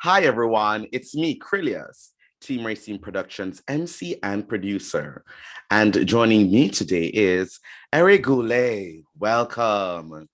Hi, everyone. It's me, Krylios, Team Racing Productions MC and producer. And joining me today is Eric Goulet. Welcome.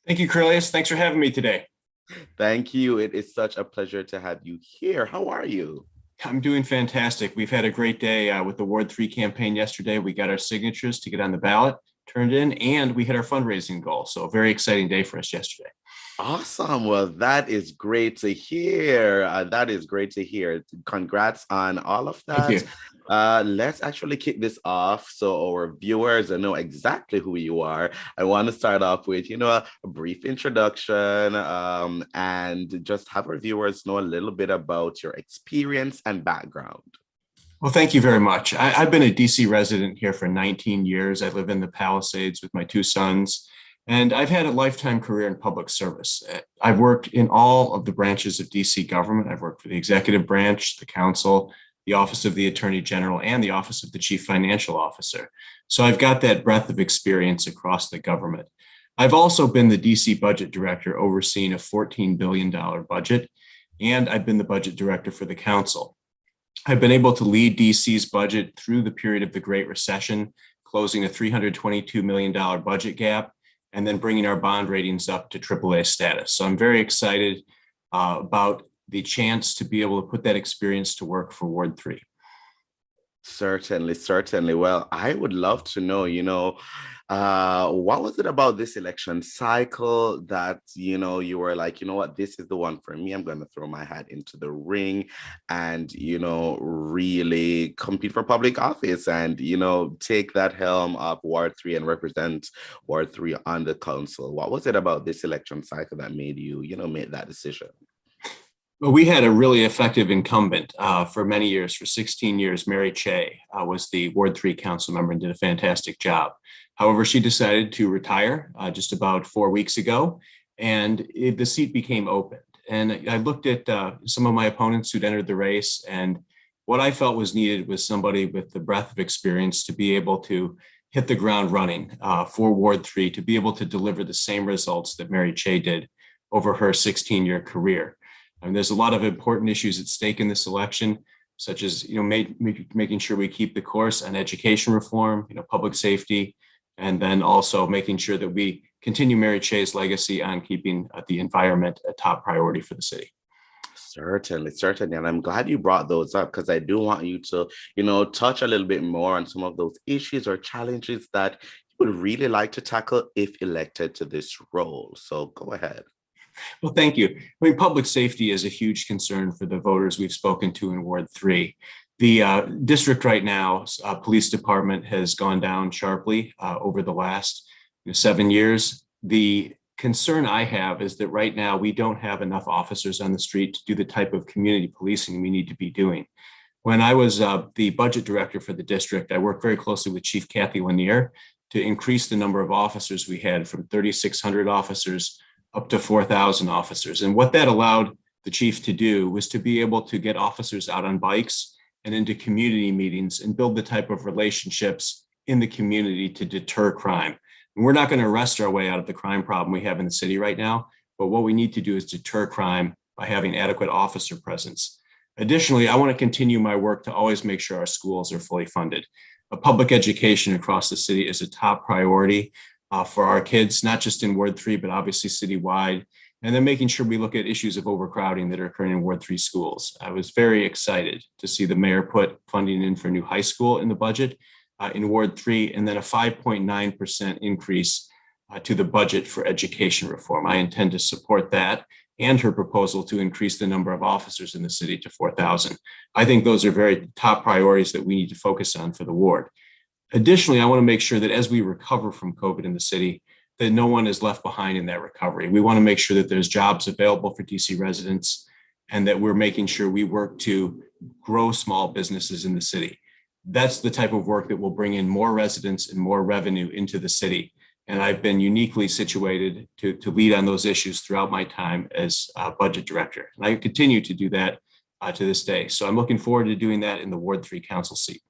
Thank you, Krylios. Thanks for having me today. Thank you. It is such a pleasure to have you here. How are you? I'm doing fantastic. We've had a great day with the Ward 3 campaign yesterday. We got our signatures to get on the ballot turned in, and we hit our fundraising goal. So a very exciting day for us yesterday. Awesome. Well, that is great to hear. That is great to hear. Congrats on all of Thank that. you. Let's actually kick this off so our viewers know exactly who you are. I want to start off with, a brief introduction and just have our viewers know a little bit about your experience and background. Well, thank you very much. I've been a DC resident here for 19 years. I live in the Palisades with my two sons, and I've had a lifetime career in public service. I've worked in all of the branches of DC government. I've worked for the executive branch, the council, the office of the attorney general, and the office of the chief financial officer. So I've got that breadth of experience across the government. I've also been the DC budget director, overseeing a $14 billion budget, and I've been the budget director for the council. I've been able to lead DC's budget through the period of the Great Recession, closing a $322 million budget gap, and then bringing our bond ratings up to AAA status. So I'm very excited about the chance to be able to put that experience to work for Ward 3. Certainly, certainly. Well, I would love to know, what was it about this election cycle that, you were like, you know what, this is the one for me. I'm going to throw my hat into the ring and, really compete for public office and, take that helm of Ward 3 and represent Ward 3 on the council. What was it about this election cycle that made you, make that decision? Well, we had a really effective incumbent for many years. For 16 years, Mary Che was the Ward 3 council member and did a fantastic job. However, she decided to retire just about 4 weeks ago, and the seat became open. And I looked at some of my opponents who'd entered the race, and what I felt was needed was somebody with the breadth of experience to be able to hit the ground running for Ward 3, to be able to deliver the same results that Mary Che did over her 16-year career. And there's a lot of important issues at stake in this election, such as making sure we keep the course on education reform, public safety, and then also making sure that we continue Mary Che's legacy on keeping the environment a top priority for the city. Certainly, certainly. And I'm glad you brought those up because I do want you to, touch a little bit more on some of those issues or challenges that you would really like to tackle if elected to this role. So go ahead. Well, thank you. I mean, public safety is a huge concern for the voters we've spoken to in Ward 3. The district right now, police department has gone down sharply over the last 7 years. The concern I have is that right now we don't have enough officers on the street to do the type of community policing we need to be doing. When I was the budget director for the district, I worked very closely with Chief Kathy Lanier to increase the number of officers we had from 3,600 officers up to 4,000 officers. And what that allowed the chief to do was to be able to get officers out on bikes and into community meetings and build the type of relationships in the community to deter crime. And we're not going to arrest our way out of the crime problem we have in the city right now, but what we need to do is deter crime by having adequate officer presence. Additionally, I want to continue my work to always make sure our schools are fully funded. Public education across the city is a top priority for our kids, not just in Ward 3, but obviously citywide, and then making sure we look at issues of overcrowding that are occurring in Ward 3 schools. I was very excited to see the mayor put funding in for a new high school in the budget in Ward 3, and then a 5.9% increase to the budget for education reform. I intend to support that and her proposal to increase the number of officers in the city to 4,000. I think those are very top priorities that we need to focus on for the ward. Additionally, I want to make sure that as we recover from COVID in the city, that no one is left behind in that recovery. We want to make sure that there's jobs available for DC residents and that we're making sure we work to grow small businesses in the city. That's the type of work that will bring in more residents and more revenue into the city. And I've been uniquely situated to lead on those issues throughout my time as budget director. And I continue to do that to this day. So I'm looking forward to doing that in the Ward 3 council seat.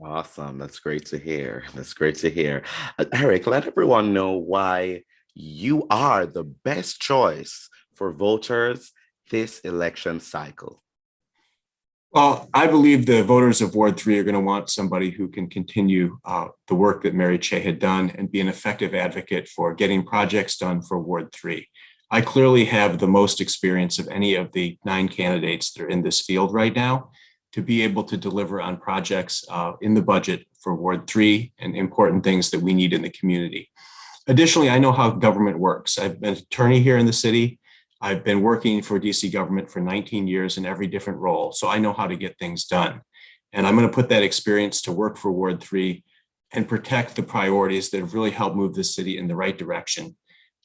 Awesome. That's great to hear. That's great to hear. Eric, let everyone know why you are the best choice for voters this election cycle? Well, I believe the voters of Ward 3 are going to want somebody who can continue the work that Mary Che had done and be an effective advocate for getting projects done for Ward 3. I clearly have the most experience of any of the 9 candidates that are in this field right now to be able to deliver on projects in the budget for Ward 3 and important things that we need in the community. Additionally, I know how government works. I've been an attorney here in the city. I've been working for DC government for 19 years in every different role, so I know how to get things done. And I'm going to put that experience to work for Ward 3 and protect the priorities that have really helped move this city in the right direction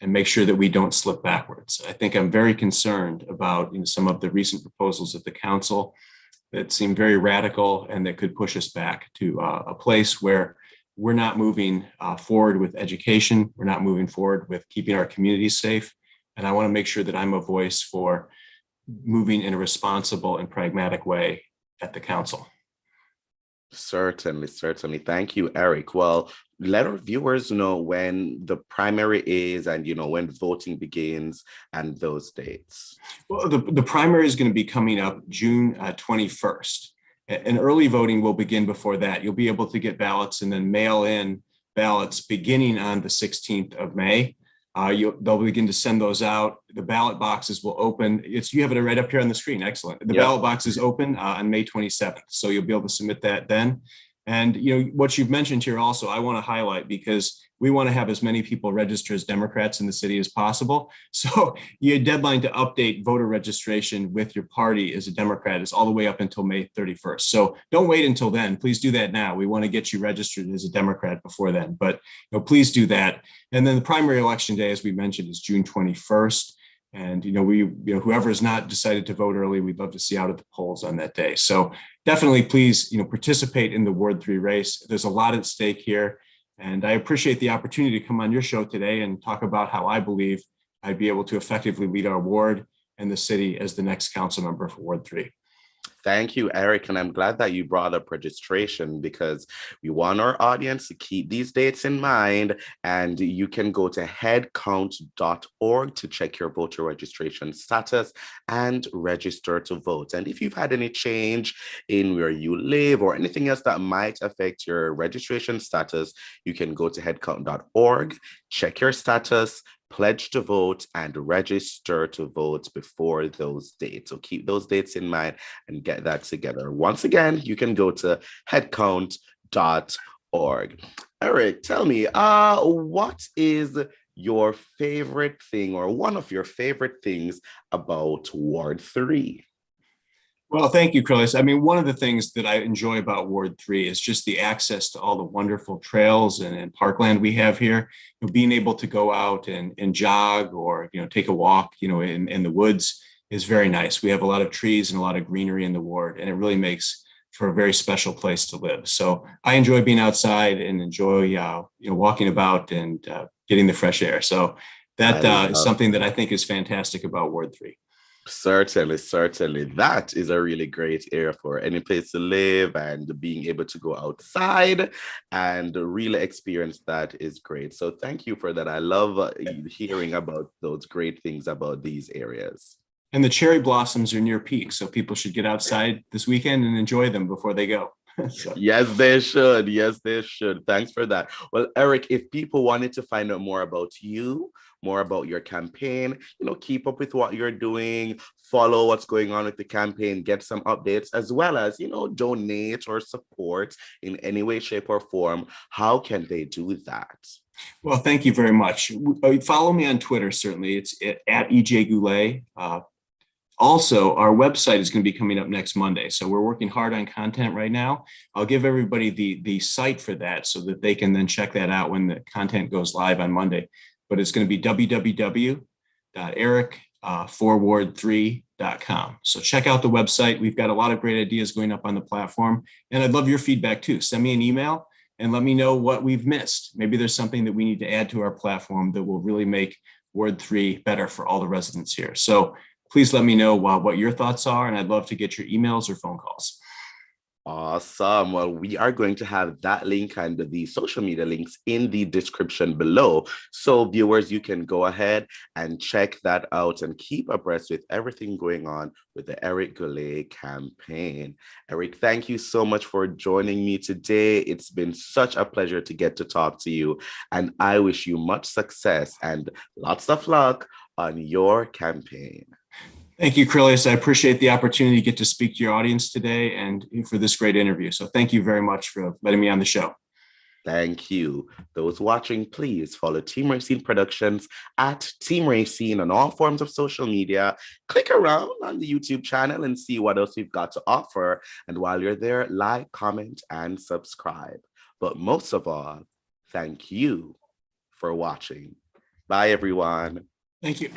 and make sure that we don't slip backwards. I think I'm very concerned about some of the recent proposals at the council that seem very radical and that could push us back to a place where we're not moving forward with education, we're not moving forward with keeping our communities safe. And I want to make sure that I'm a voice for moving in a responsible and pragmatic way at the council. Certainly, certainly. Thank you, Eric. Well, let our viewers know when the primary is and, when voting begins and those dates. Well, the primary is going to be coming up June 21st. And early voting will begin before that. You'll be able to get ballots and then mail in ballots beginning on the 16th of May. They'll begin to send those out. The ballot boxes will open. You have it right up here on the screen. Excellent. The ballot box is open on May 27th. So you'll be able to submit that then. And what you've mentioned here also, I want to highlight because we want to have as many people register as Democrats in the city as possible. So your deadline to update voter registration with your party as a Democrat is all the way up until May 31st. So don't wait until then. Please do that now. We want to get you registered as a Democrat before then, but please do that. And then the primary election day, as we mentioned, is June 21st. And whoever has not decided to vote early, we'd love to see out at the polls on that day. So definitely, please, participate in the Ward 3 race. There's a lot at stake here, and I appreciate the opportunity to come on your show today and talk about how I believe I'd be able to effectively lead our ward and the city as the next council member for Ward 3. Thank you, Eric. And I'm glad that you brought up registration because we want our audience to keep these dates in mind. And you can go to headcount.org to check your voter registration status and register to vote. And if you've had any change in where you live or anything else that might affect your registration status, you can go to headcount.org, check your status, pledge to vote, and register to vote before those dates. So keep those dates in mind and get that together. Once again, you can go to headcount.org. Eric, tell me, what is your favorite thing or one of your favorite things about Ward 3? Well, thank you, Krylios. I mean, one of the things that I enjoy about Ward 3 is just the access to all the wonderful trails and parkland we have here. Being able to go out and jog or, take a walk, in the woods is very nice. We have a lot of trees and a lot of greenery in the ward, and it really makes for a very special place to live. So I enjoy being outside and enjoy, walking about and getting the fresh air. So that is something that I think is fantastic about Ward 3. Certainly, certainly. That is a really great area for any place to live, and being able to go outside and really experience that is great. So thank you for that. I love hearing about those great things about these areas. And the cherry blossoms are near peak, so people should get outside this weekend and enjoy them before they go. So. Yes, they should. Yes, they should. Thanks for that. Well, Eric, if people wanted to find out more about you, more about your campaign, keep up with what you're doing, follow what's going on with the campaign, get some updates, as well as, donate or support in any way, shape, or form, how can they do that? Well, thank you very much. Follow me on Twitter, certainly. It's at EJ Goulet. Also, our website is going to be coming up next Monday. So we're working hard on content right now. I'll give everybody the site for that so that they can then check that out when the content goes live on Monday. But it's going to be www.eric4ward3.com. So check out the website. We've got a lot of great ideas going up on the platform. And I'd love your feedback too. Send me an email and let me know what we've missed. Maybe there's something that we need to add to our platform that will really make Ward 3 better for all the residents here. So please let me know what your thoughts are, and I'd love to get your emails or phone calls. Awesome. Well, we are going to have that link and the social media links in the description below. So, viewers, you can go ahead and check that out and keep abreast with everything going on with the Eric Goulet campaign. Eric, thank you so much for joining me today. It's been such a pleasure to get to talk to you, and I wish you much success and lots of luck on your campaign. Thank you, Krylios. I appreciate the opportunity to get to speak to your audience today and for this great interview. So thank you very much for letting me on the show. Thank you. Those watching, please follow Team Racine Productions at Team Racine on all forms of social media. Click around on the YouTube channel and see what else we've got to offer. And while you're there, like, comment, and subscribe. But most of all, thank you for watching. Bye, everyone. Thank you.